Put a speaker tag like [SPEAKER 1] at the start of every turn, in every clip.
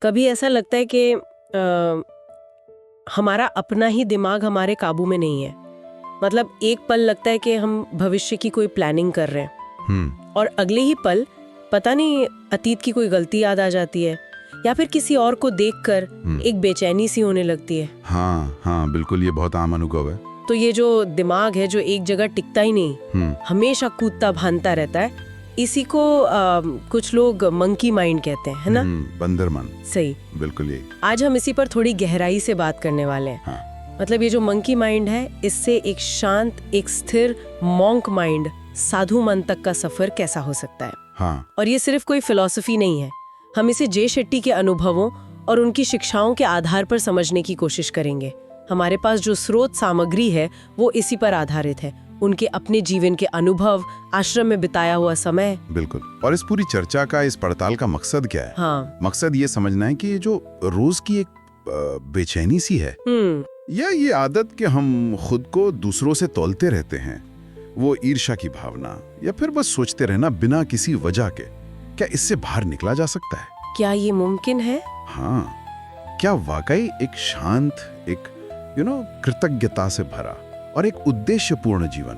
[SPEAKER 1] कभी ऐसा लगता है कि हमारा अपना ही दिमाग हमारे काबू में नहीं है। मतलब एक पल लगता है कि हम भविष्य की कोई प्लानिंग कर रहे हैं और अगले ही पल पता नहीं अतीत की कोई गलती याद आ जाती है या फिर किसी और को देखकर एक बेचैनी सी होने लगती है।
[SPEAKER 2] हाँ हाँ बिल्कुल, ये बहुत आम अनुभव है।
[SPEAKER 1] तो ये जो दिमाग है जो एक जगह टिकता ही नहीं, हमेशा कूदता भानता रहता है, इसी को कुछ लोग मंकी माइंड कहते हैं, है ना?
[SPEAKER 2] बंदर मन।
[SPEAKER 1] सही,
[SPEAKER 2] बिल्कुल ये।
[SPEAKER 1] आज हम इसी पर थोड़ी गहराई से बात करने वाले हैं।
[SPEAKER 2] हाँ।
[SPEAKER 1] मतलब ये जो मंकी माइंड है, इससे एक शांत, एक स्थिर मॉन्क माइंड, साधु मन तक का सफर कैसा हो सकता है।
[SPEAKER 2] हाँ।
[SPEAKER 1] और ये सिर्फ कोई फिलॉसफी नहीं है, हम इसे जे शेट्टी के अनुभवों और उनकी शिक्षाओं के आधार पर समझने की कोशिश करेंगे। हमारे पास जो स्रोत सामग्री है वो इसी पर आधारित है, उनके अपने जीवन के अनुभव, आश्रम में बिताया हुआ समय।
[SPEAKER 2] बिल्कुल। और इस पूरी चर्चा का, इस पड़ताल का मकसद क्या है?
[SPEAKER 1] हाँ।
[SPEAKER 2] मकसद ये समझना है कि ये जो रोज की एक बेचैनी सी है या ये आदत कि हम खुद को दूसरों से तौलते रहते हैं, वो ईर्ष्या की भावना या फिर बस सोचते रहना बिना किसी वजह के, क्या इससे बाहर निकला जा सकता है?
[SPEAKER 1] क्या ये मुमकिन है?
[SPEAKER 2] हाँ, क्या वाकई एक शांत, एक कृतज्ञता से भरा और एक उद्देश्यपूर्ण जीवन,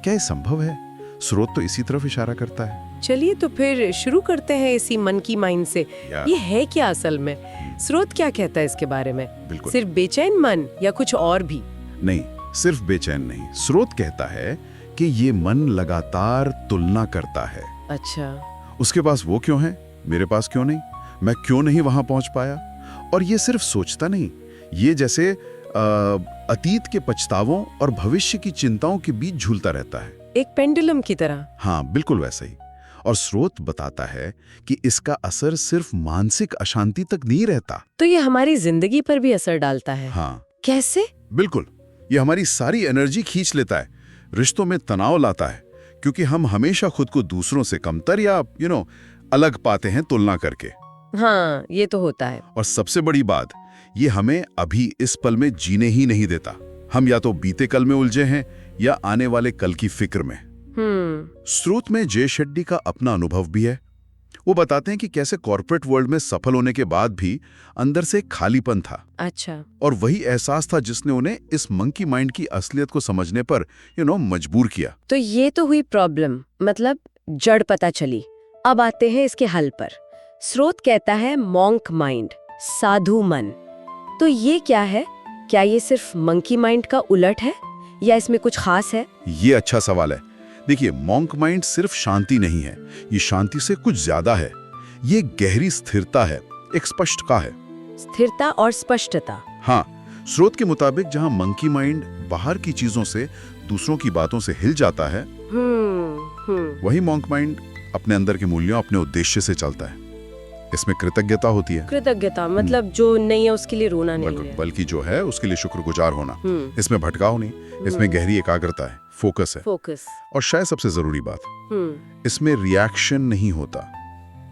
[SPEAKER 2] क्या ये संभव है? स्रोत तो इसी तरफ इशारा करता है।
[SPEAKER 1] चलिए तो फिर शुरू करते हैं इसी मन की माइंड से। ये है क्या असल में? स्रोत क्या कहता है इसके बारे में?
[SPEAKER 2] बिल्कुल।
[SPEAKER 1] सिर्फ बेचैन मन या कुछ और भी?
[SPEAKER 2] नहीं, सिर्फ बेचैन नहीं। स्रोत कहता है कि ये मन लगातार तुलना करता है।
[SPEAKER 1] अच्छा।
[SPEAKER 2] उसके पास वो क्यों है, मेरे पास क्यों नहीं, मैं क्यों नहीं वहां पहुंच पाया। और ये सिर्फ सोचता नहीं, ये जैसे अतीत के पछतावों और भविष्य की चिंताओं के बीच झूलता रहता है,
[SPEAKER 1] एक पेंडुलम की तरह।
[SPEAKER 2] हाँ बिल्कुल वैसा ही। और स्रोत बताता है कि इसका असर सिर्फ मानसिक अशांति तक नहीं रहता,
[SPEAKER 1] तो ये हमारी जिंदगी पर भी असर डालता है।
[SPEAKER 2] हाँ।
[SPEAKER 1] कैसे?
[SPEAKER 2] बिल्कुल, ये हमारी सारी एनर्जी खींच लेता है, रिश्तों में तनाव लाता है, क्योंकि हम हमेशा खुद को दूसरों से कमतर या अलग पाते हैं तुलना करके।
[SPEAKER 1] हाँ, ये तो होता है।
[SPEAKER 2] और सबसे बड़ी बात, ये हमें अभी इस पल में जीने ही नहीं देता। हम या तो बीते कल में उलझे हैं या आने वाले कल की फिक्र में। स्रोत में जे शेट्टी का अपना अनुभव भी है। वो बताते हैं कि कैसे कॉर्पोरेट वर्ल्ड में सफल होने के बाद भी अंदर से एक खालीपन था।
[SPEAKER 1] अच्छा।
[SPEAKER 2] और वही एहसास था जिसने उन्हें इस मंकी माइंड की असलियत को समझने पर मजबूर किया।
[SPEAKER 1] तो ये तो हुई प्रॉब्लम, मतलब जड़ पता चली। अब आते हैं इसके हल पर। स्रोत कहता है मॉन्क माइंड, साधु मन। तो ये क्या है? क्या ये सिर्फ मंकी माइंड का उलट है या इसमें कुछ खास है?
[SPEAKER 2] ये अच्छा सवाल है। देखिए, मॉन्क माइंड सिर्फ शांति नहीं है, ये शांति से कुछ ज्यादा है। ये गहरी स्थिरता है, एक स्पष्टता है।
[SPEAKER 1] स्थिरता और स्पष्टता।
[SPEAKER 2] हाँ, स्रोत के मुताबिक जहाँ मंकी माइंड बाहर की चीजों से, दूसरों की बातों से हिल जाता है, वही मॉन्क माइंड अपने अंदर के मूल्यों, अपने उद्देश्य से चलता है। इसमें कृतज्ञता होती है।
[SPEAKER 1] कृतज्ञता मतलब जो नहीं है उसके लिए रोना नहीं है,
[SPEAKER 2] बल्कि जो है उसके लिए शुक्रगुजार होना। इसमें भटकाव नहीं, इसमें गहरी एकाग्रता है, फोकस है।
[SPEAKER 1] फोकस।
[SPEAKER 2] और शायद सबसे जरूरी बात, इसमें रिएक्शन नहीं होता,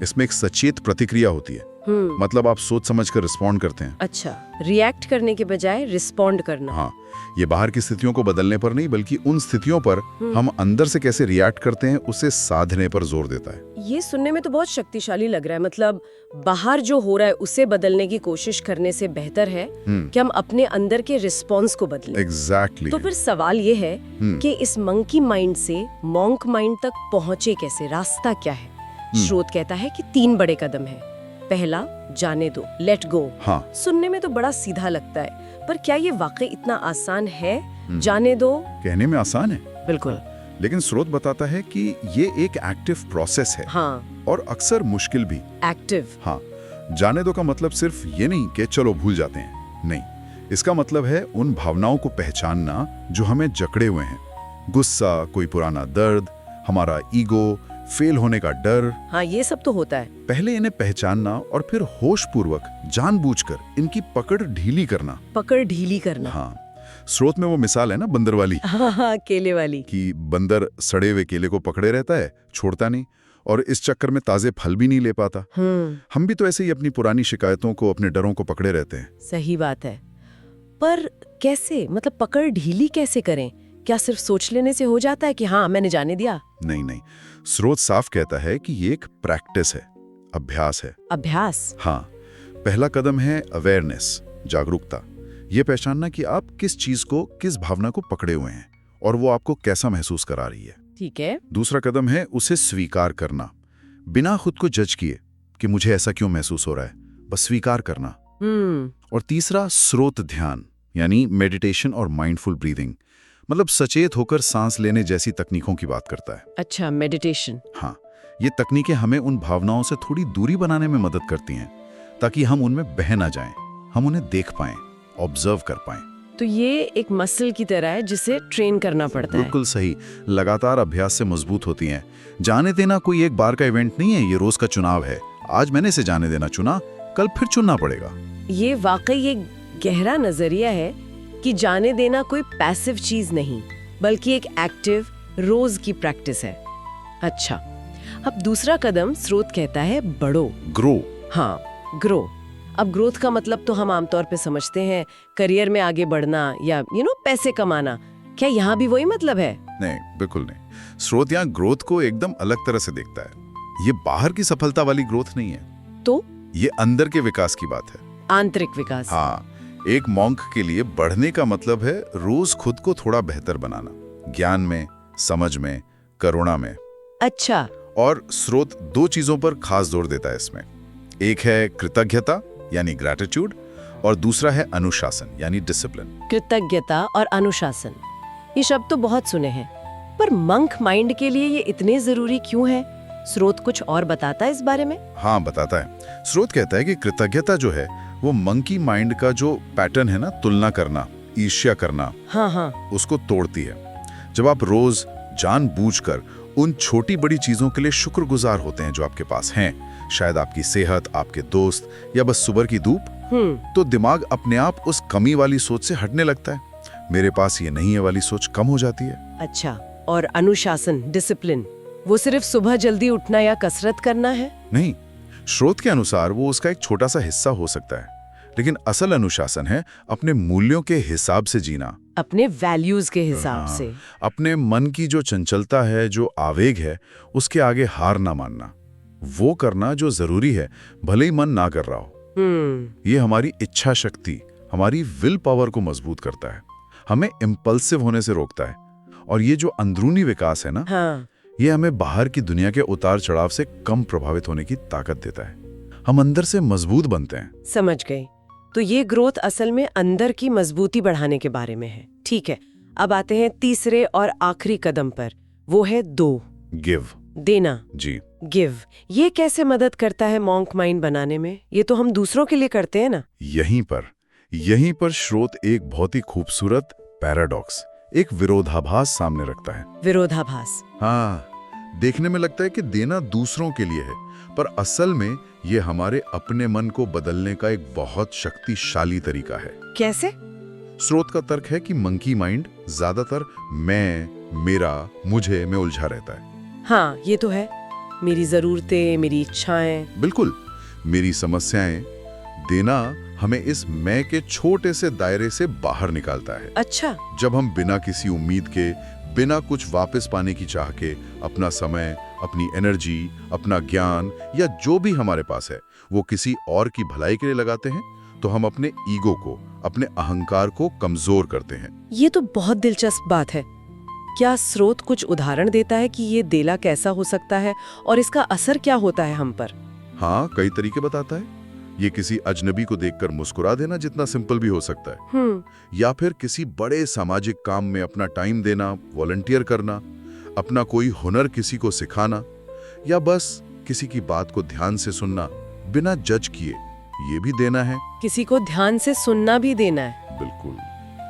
[SPEAKER 2] इसमें एक सचेत प्रतिक्रिया होती है। मतलब आप सोच समझ कर रिस्पॉन्ड करते हैं।
[SPEAKER 1] अच्छा, रिएक्ट करने के बजाय रिस्पॉन्ड करना।
[SPEAKER 2] हाँ, ये बाहर की स्थितियों को बदलने पर नहीं, बल्कि उन स्थितियों पर हम अंदर से कैसे रिएक्ट करते हैं उसे साधने पर जोर देता है।
[SPEAKER 1] ये सुनने में तो बहुत शक्तिशाली लग रहा है। मतलब बाहर जो हो रहा है उसे बदलने की कोशिश करने से बेहतर है कि हम अपने अंदर के रिस्पॉन्स को बदलें।
[SPEAKER 2] एग्जैक्टली।
[SPEAKER 1] तो फिर सवाल ये है कि इस मंकी माइंड से मॉन्क माइंड तक पहुंचे कैसे, रास्ता क्या है? स्रोत कहता है कि 3 बड़े कदम है। पहला, जाने दो, लेट गो।
[SPEAKER 2] हाँ।
[SPEAKER 1] सुनने में तो बड़ा सीधा लगता है, पर क्या ये वाकई इतना आसान है? जाने दो
[SPEAKER 2] कहने में आसान है,
[SPEAKER 1] बिल्कुल,
[SPEAKER 2] लेकिन स्रोत बताता है कि ये एक एक्टिव प्रोसेस है।
[SPEAKER 1] हाँ।
[SPEAKER 2] और अक्सर मुश्किल भी।
[SPEAKER 1] एक्टिव।
[SPEAKER 2] हाँ, जाने दो का मतलब सिर्फ ये नहीं कि चलो भूल जाते हैं, नहीं। इसका मतलब है उन भावनाओं को पहचानना जो हमें जकड़े हुए हैं। गुस्सा, कोई पुराना दर्द, हमारा ईगो, फेल होने का डर।
[SPEAKER 1] हाँ, ये सब तो होता है।
[SPEAKER 2] पहले इन्हें पहचानना और फिर होशपूर्वक, जानबूझकर इनकी पकड़ ढीली करना।
[SPEAKER 1] पकड़ ढीली करना।
[SPEAKER 2] हाँ, स्रोत में वो मिसाल है ना बंदर वाली।
[SPEAKER 1] हाँ, केले वाली।
[SPEAKER 2] कि बंदर सड़े हुए केले को पकड़े रहता है, छोड़ता नहीं, और इस चक्कर में ताजे फल भी नहीं ले पाता। हम भी तो ऐसे ही अपनी पुरानी शिकायतों को, अपने डरों को पकड़े रहते हैं।
[SPEAKER 1] सही बात है, पर कैसे? मतलब पकड़ ढीली कैसे करें? क्या सिर्फ सोच लेने से हो जाता है कि हाँ मैंने जाने दिया?
[SPEAKER 2] नहीं नहीं, स्रोत साफ कहता है कि ये एक प्रैक्टिस है, अभ्यास है।
[SPEAKER 1] अभ्यास?
[SPEAKER 2] हाँ, पहला कदम है अवेयरनेस, जागरूकता। ये पहचानना कि आप किस चीज को, किस भावना को पकड़े हुए हैं और वो आपको कैसा महसूस करा रही है।
[SPEAKER 1] ठीक है।
[SPEAKER 2] दूसरा कदम है उसे स्वीकार करना, बिना खुद को जज किए कि मुझे ऐसा क्यों महसूस हो रहा है, बस स्वीकार करना। और तीसरा स्रोत ध्यान, यानी मेडिटेशन और माइंडफुल ब्रीदिंग, मतलब सचेत होकर सांस लेने जैसी तकनीकों की बात करता है।
[SPEAKER 1] अच्छा, मेडिटेशन।
[SPEAKER 2] हाँ, ये तकनीकें हमें उन भावनाओं से थोड़ी दूरी बनाने में मदद करती हैं ताकि हम उनमें बह ना जाएं, हम उन्हें देख पाएं, ऑब्जर्व कर पाएं।
[SPEAKER 1] तो ये एक मसल की तरह है जिसे ट्रेन करना पड़ता है।
[SPEAKER 2] बिल्कुल सही, लगातार अभ्यास से मजबूत होती हैं। जाने देना कोई एक बार का इवेंट नहीं है, ये रोज का चुनाव है। आज मैंने इसे जाने देना चुना, कल फिर चुनना पड़ेगा।
[SPEAKER 1] ये वाकई एक गहरा नजरिया है कि जाने देना कोई पैसिव चीज नहीं, बल्कि एक एक्टिव रोज की प्रैक्टिस है। अच्छा, अब दूसरा कदम स्रोत कहता है बढ़ो,
[SPEAKER 2] ग्रो।
[SPEAKER 1] हाँ, ग्रो। अब ग्रोथ का मतलब तो हम आमतौर पे समझते हैं करियर में आगे बढ़ना या पैसे कमाना। क्या यहाँ भी वही मतलब है?
[SPEAKER 2] नहीं, बिल्कुल नहीं। स्रोत यहाँ ग्रोथ को एकदम अलग तरह से देखता है। ये बाहर की सफलता वाली ग्रोथ नहीं है,
[SPEAKER 1] तो
[SPEAKER 2] ये अंदर के विकास की बात है।
[SPEAKER 1] आंतरिक विकास।
[SPEAKER 2] हाँ, एक मॉन्क के लिए बढ़ने का मतलब है रोज खुद को थोड़ा बेहतर बनाना, ज्ञान में, समझ में, करुणा में।
[SPEAKER 1] अच्छा।
[SPEAKER 2] और स्रोत दो चीजों पर खास जोर देता है इसमें। एक है कृतज्ञता यानी ग्रैटिट्यूड, और दूसरा है अनुशासन यानी डिसिप्लिन।
[SPEAKER 1] कृतज्ञता और अनुशासन, ये शब्द तो बहुत सुने हैं, पर मंक माइंड के लिए ये इतने जरूरी क्यों है? स्रोत कुछ और बताता है इस बारे में?
[SPEAKER 2] हाँ, बताता है। स्रोत कहता है कि कृतज्ञता जो है वो मंकी माइंड का जो पैटर्न है ना, तुलना करना, ईर्ष्या करना,
[SPEAKER 1] हाँ,
[SPEAKER 2] उसको तोड़ती है। जब आप रोज जानबूझकर उन छोटी बड़ी चीजों के लिए शुक्रगुजार होते हैं जो आपके पास हैं, शायद आपकी सेहत, आपके दोस्त या बस सुबह की धूप, तो दिमाग अपने आप उस कमी वाली सोच से हटने लगता है। मेरे पास ये नहीं है वाली सोच कम हो जाती है।
[SPEAKER 1] अच्छा, और अनुशासन, डिसिप्लिन, वो सिर्फ सुबह जल्दी उठना या कसरत करना है?
[SPEAKER 2] नहीं, स्रोत के अनुसार वो उसका एक छोटा सा हिस्सा हो सकता है, लेकिन असल अनुशासन है अपने मूल्यों के हिसाब से जीना,
[SPEAKER 1] अपने वैल्यूज के हिसाब से।
[SPEAKER 2] अपने मन की जो चंचलता है, जो आवेग है, उसके आगे हार ना मानना, वो करना जो जरूरी है भले ही मन ना कर रहा हो। ये हमारी इच्छा शक्ति, हमारी विल पावर को मजबूत करता है, हमें इम्पल्सिव होने से रोकता है। और ये जो अंदरूनी विकास है ना,
[SPEAKER 1] हाँ।
[SPEAKER 2] ये हमें बाहर की दुनिया के उतार चढ़ाव से कम प्रभावित होने की ताकत देता है। हम अंदर से मजबूत बनते हैं।
[SPEAKER 1] समझ गई। तो ये ग्रोथ असल में अंदर की मजबूती बढ़ाने के बारे में है। ठीक है, अब आते हैं तीसरे और आखिरी कदम पर, वो है दो,
[SPEAKER 2] गिव,
[SPEAKER 1] देना।
[SPEAKER 2] जी।
[SPEAKER 1] गिव, ये कैसे मदद करता है मॉन्क माइंड बनाने में? ये तो हम दूसरों के लिए करते हैं ना।
[SPEAKER 2] यहीं पर स्रोत एक बहुत ही खूबसूरत पैराडॉक्स, एक विरोधाभास सामने रखता है।
[SPEAKER 1] विरोधाभास?
[SPEAKER 2] हाँ, देखने में लगता है कि देना दूसरों के लिए है, पर असल में ये हमारे अपने मन को बदलने का एक बहुत शक्तिशाली तरीका है।
[SPEAKER 1] कैसे?
[SPEAKER 2] स्रोत का तर्क है कि मंकी माइंड ज्यादातर मैं, मेरा, मुझे में उलझा रहता है।
[SPEAKER 1] हाँ, ये तो है। मेरी जरूरतें, मेरी इच्छाएं।
[SPEAKER 2] बिल्कुल, मेरी समस्याएं। देना हमें इस मैं के छोटे से दायरे से बाहर निकालता है।
[SPEAKER 1] अच्छा।
[SPEAKER 2] जब हम बिना किसी उम्मीद के, बिना कुछ वापस पाने की चाह के अपना समय, अपनी एनर्जी, अपना ज्ञान या जो भी हमारे पास है वो किसी और की भलाई के लिए लगाते हैं, तो हम अपने ईगो को, अपने अहंकार को कमजोर करते हैं।
[SPEAKER 1] ये तो बहुत दिलचस्प बात है। क्या स्रोत कुछ उदाहरण देता है कि ये देना कैसा हो सकता है और इसका असर क्या होता है हम पर?
[SPEAKER 2] हाँ, कई तरीके बताता है। ये किसी अजनबी को देखकर मुस्कुरा देना जितना सिंपल भी हो सकता है, या फिर किसी बड़े सामाजिक काम में अपना टाइम देना, वॉलंटियर करना, अपना कोई हुनर किसी को सिखाना, या बस किसी की बात को ध्यान से सुनना बिना जज किए, ये भी देना है।
[SPEAKER 1] किसी को ध्यान से सुनना भी देना है।
[SPEAKER 2] बिल्कुल।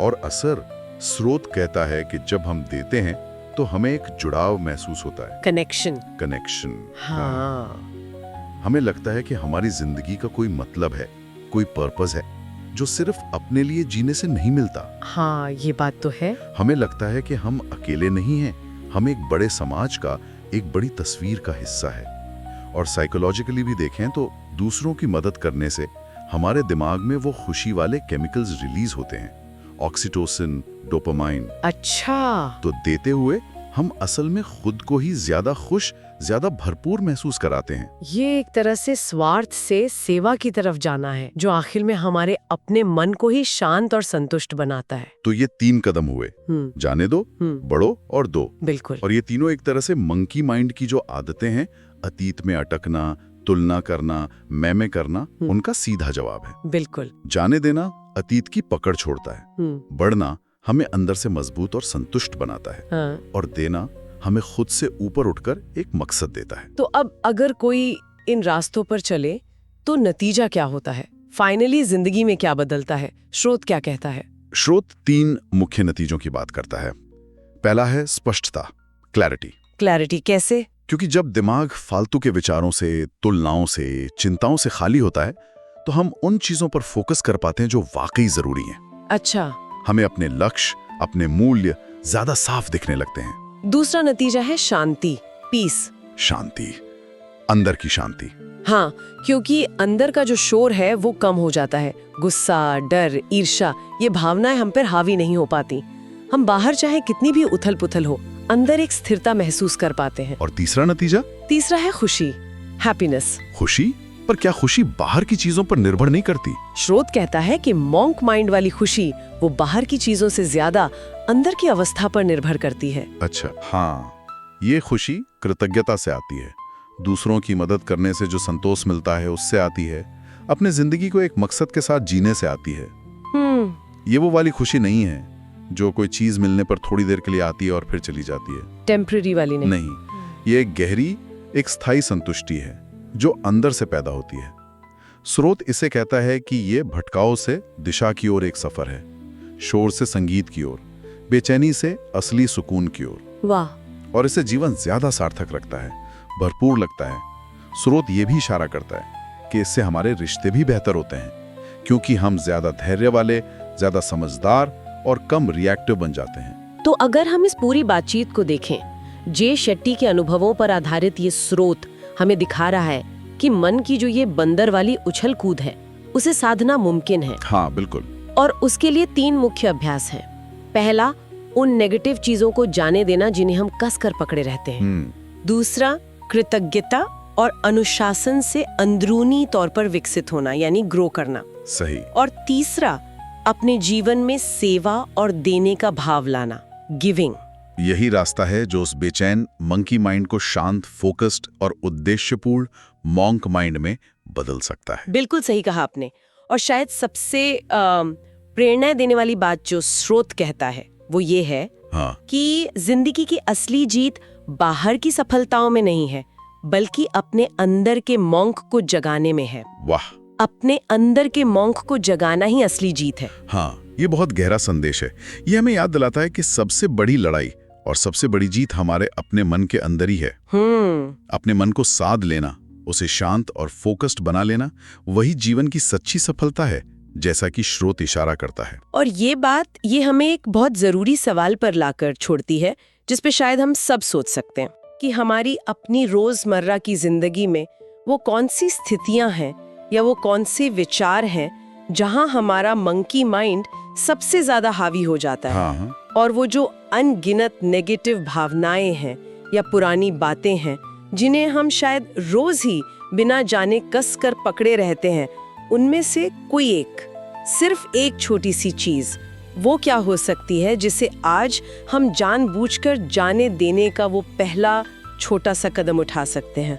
[SPEAKER 2] और असर, स्रोत कहता है कि जब हम देते हैं तो हमें एक जुड़ाव महसूस होता है, कनेक्शन।
[SPEAKER 1] हाँ।
[SPEAKER 2] हमें लगता है कि हमारी जिंदगी का कोई मतलब है, कोई पर्पस है, जो सिर्फ अपने लिए जीने से नहीं मिलता।
[SPEAKER 1] हाँ, ये बात तो है।
[SPEAKER 2] हमें लगता है कि हम अकेले नहीं हैं, हम एक बड़े समाज का, एक बड़ी तस्वीर का हिस्सा है। और साइकोलॉजिकली भी देखें तो दूसरों की मदद करने से हमारे दिमाग में वो खुशी वाले केमिकल्स रिलीज होते हैं, ऑक्सीटोसिन, डोपामाइन।
[SPEAKER 1] अच्छा।
[SPEAKER 2] तो देते हुए हम असल में खुद को ही ज्यादा खुश, ज्यादा भरपूर महसूस कराते हैं।
[SPEAKER 1] ये एक तरह से स्वार्थ से सेवा की तरफ जाना है, जो आखिर में हमारे अपने मन को ही शांत और संतुष्ट बनाता है।
[SPEAKER 2] तो ये 3 कदम हुए, जाने दो, बढ़ो और दो।
[SPEAKER 1] बिल्कुल।
[SPEAKER 2] और ये तीनों एक तरह से मंकी माइंड की जो आदतें हैं, अतीत में अटकना, तुलना करना, मैं करना, उनका सीधा जवाब है।
[SPEAKER 1] बिल्कुल।
[SPEAKER 2] जाने देना अतीत की पकड़ छोड़ता है, बढ़ना हमें अंदर से मजबूत और संतुष्ट बनाता है,
[SPEAKER 1] हाँ।
[SPEAKER 2] और देना हमें खुद से ऊपर उठकर एक मकसद देता है।
[SPEAKER 1] तो अब अगर कोई इन रास्तों पर चले तो नतीजा क्या होता है? फाइनली जिंदगी में क्या बदलता है? स्रोत क्या कहता है?
[SPEAKER 2] स्रोत 3 मुख्य नतीजों की बात करता है। पहला है स्पष्टता, क्लैरिटी।
[SPEAKER 1] क्लैरिटी कैसे?
[SPEAKER 2] क्योंकि जब दिमाग फालतू के विचारों से, तुलनाओं से, चिंताओं से खाली होता है, तो हम उन चीजों पर फोकस कर पाते हैं जो वाकई जरूरी हैं।
[SPEAKER 1] अच्छा।
[SPEAKER 2] हमें अपने लक्ष्य, अपने मूल्य ज्यादा साफ दिखने लगते हैं।
[SPEAKER 1] दूसरा नतीजा है शांति, पीस।
[SPEAKER 2] शांति, अंदर की शांति।
[SPEAKER 1] हाँ, क्योंकि अंदर का जो शोर है वो कम हो जाता है। गुस्सा, डर, ईर्ष्या, ये भावनाएं हम पर हावी नहीं हो पाती। हम बाहर चाहे कितनी भी उथल पुथल हो, अंदर एक स्थिरता महसूस कर पाते हैं।
[SPEAKER 2] और तीसरा नतीजा? तीसरा
[SPEAKER 1] है खुशी, हैप्पीनेस।
[SPEAKER 2] खुशी? पर क्या खुशी बाहर की चीजों पर निर्भर नहीं करती?
[SPEAKER 1] स्रोत कहता है कि मॉन्क माइंड वाली खुशी वो बाहर की चीजों से ज्यादा अंदर की अवस्था पर निर्भर करती है।
[SPEAKER 2] अच्छा, हाँ, ये खुशी कृतज्ञता से आती है, दूसरों की मदद करने से जो संतोष मिलता है उससे आती है, अपने जिंदगी को एक मकसद के साथ जीने से आती है। ये वो वाली खुशी नहीं है जो कोई चीज मिलने पर थोड़ी देर के लिए आती है और फिर चली जाती है।
[SPEAKER 1] टेम्पररी वाली नहीं।
[SPEAKER 2] ये एक गहरी, एक स्थायी संतुष्टि है जो अंदर से पैदा होती है। स्रोत इसे कहता है कि ये भटकाव से दिशा की ओर एक सफर है, शोर से संगीत की ओर, बेचैनी से असली सुकून की ओर।
[SPEAKER 1] वाह।
[SPEAKER 2] और इसे जीवन ज्यादा सार्थक रखता है, भरपूर लगता है। स्रोत ये भी इशारा करता है कि इससे हमारे रिश्ते भी बेहतर होते हैं, क्योंकि हम ज्यादा धैर्य वाले, ज्यादा समझदार और कम रिएक्टिव बन जाते हैं।
[SPEAKER 1] तो अगर हम इस पूरी बातचीत को देखें, जे शेट्टी के अनुभवों पर आधारित ये स्रोत हमें दिखा रहा है कि मन की जो ये बंदर वाली उछल कूद है, उसे साधना मुमकिन है।
[SPEAKER 2] हाँ, बिल्कुल।
[SPEAKER 1] और उसके लिए 3 मुख्य अभ्यास हैं। पहला, उन नेगेटिव चीजों को जाने देना जिन्हें हम कस कर पकड़े रहते हैं। दूसरा, कृतज्ञता और अनुशासन से अंदरूनी तौर पर विकसित होना, यानी ग्रो करना।
[SPEAKER 2] सही।
[SPEAKER 1] और तीसरा, अपने जीवन में सेवा और देने का भाव लाना, गिविंग।
[SPEAKER 2] यही रास्ता है जो उस बेचैन मंकी माइंड को शांत, फोकस्ड और उद्देश्यपूर्ण मॉन्क माइंड में बदल सकता है।
[SPEAKER 1] बिल्कुल सही कहा आपने। और शायद सबसे प्रेरणा देने वाली बात जो स्रोत कहता है वो ये है,
[SPEAKER 2] हाँ,
[SPEAKER 1] कि जिंदगी की असली जीत बाहर की सफलताओं में नहीं है, बल्कि अपने अंदर के मॉन्क को जगाने में है।
[SPEAKER 2] वाह।
[SPEAKER 1] अपने अंदर के मॉन्क को जगाना ही असली जीत है।
[SPEAKER 2] हाँ, ये बहुत गहरा संदेश है। ये हमें याद दिलाता है कि सबसे बड़ी लड़ाई और सबसे बड़ी जीत हमारे अपने मन के अंदर ही है। अपने मन को साध लेना, उसे शांत और फोकस्ड बना लेना, वही जीवन की सच्ची सफलता है, जैसा कि स्रोत इशारा करता है।
[SPEAKER 1] और ये बात ये हमें एक बहुत जरूरी सवाल पर लाकर छोड़ती है, जिस पे शायद हम सब सोच सकते हैं कि हमारी अपनी रोजमर्रा की जिंदगी में वो कौन सी स्थितियां हैं या वो कौन से विचार हैं जहां हमारा मंकी माइंड सबसे ज्यादा हावी हो जाता है।
[SPEAKER 2] हाँ।
[SPEAKER 1] और वो जो अनगिनत नेगेटिव भावनाएं हैं या पुरानी बातें हैं जिन्हें हम शायद रोज ही बिना जाने कस कर पकड़े रहते हैं, उनमें से कोई एक, सिर्फ एक छोटी सी चीज वो क्या हो सकती है जिसे आज हम जानबूझकर जाने देने का वो पहला छोटा सा कदम उठा सकते हैं।